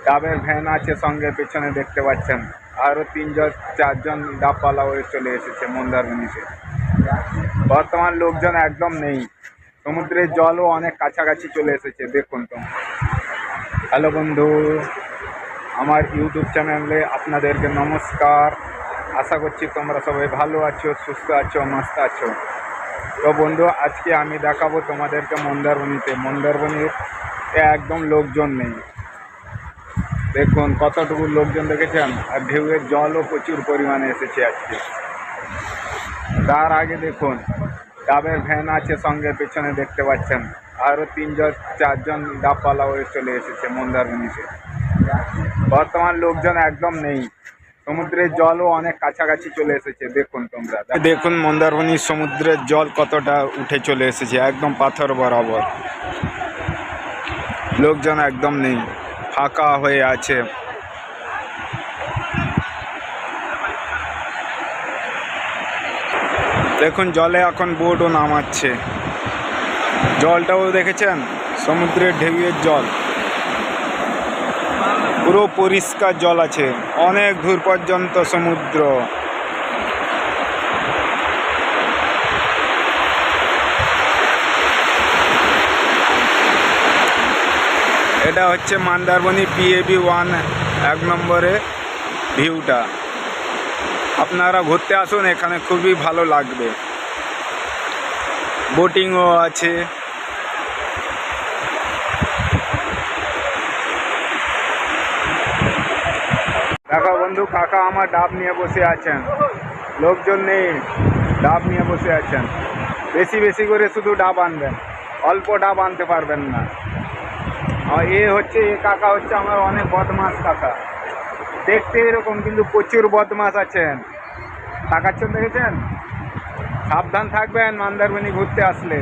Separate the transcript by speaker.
Speaker 1: ডাবের ভ্যান আছে সঙ্গে, পেছনে দেখতে পাচ্ছেন আরও 3-4জন ডাবওয়ালা হয়ে চলে এসেছে মন্দারমণিতে। বর্তমান লোকজন একদম নেই, সমুদ্রের জলও অনেক কাছাকাছি চলে এসেছে দেখুন তো। হ্যালো বন্ধু, আমার ইউটিউব চ্যানেলে আপনাদেরকে নমস্কার। আশা করছি তোমরা সবাই ভালো আছো, সুস্থ আছো, মস্ত আছো। তো বন্ধু, আজকে আমি দেখাবো তোমাদেরকে মন্দারমণির একদম লোকজন নেই। দেখুন কতটুকু লোকজন দেখেছেন, আর ঢেউয়ের জলও প্রচুর পরিমাণে এসেছে আজকে। তার আগে দেখুন ডাবের ভ্যান আছে সঙ্গে, পেছনে দেখতে পাচ্ছেন আরও 3-4জন ডাবওয়ালা হয়ে চলে এসেছে মন্দারমণিতে। বর্তমান লোকজন একদম নেই, সমুদ্রের জলও অনেক কাছাকাছি চলে এসেছে দেখুন তোমরা। দেখুন মন্দারমণির সমুদ্রের জল কতটা উঠে চলে এসেছে একদম পাথর বরাবর। লোকজন একদম নেই, ফাঁকা হয়ে আছে। দেখুন জলে এখন বোটও নামাচ্ছে। জলটাও দেখেছেন, সমুদ্রের ঢেউয়ের জল, পুরো পরিষ্কার জল আছে অনেক দূর পর্যন্ত সমুদ্র। এটা হচ্ছে মন্দারমণি PAB 1 1 নম্বরে ভিউটা। আপনারা ঘুরতে আসুন, এখানে খুবই ভালো লাগবে। বোটিংও আছে। দেখো বন্ধু, কাকা আমার ডাব নিয়ে বসে আছেন, লোকজন নেই, ডাব নিয়ে বসে আছেন। বেশি বেশি করে শুধু ডাব আনবেন, অল্প ডাব আনতে পারবেন না। আর এ কাকা হচ্ছে আমার অনেক বদমাস কাকা, দেখতে এরকম কিন্তু প্রচুর বদমাস আছেন। তাকাচ্ছেন, দেখেছেন? সাবধান থাকবেন মন্দারমণি ঘুরতে আসলে।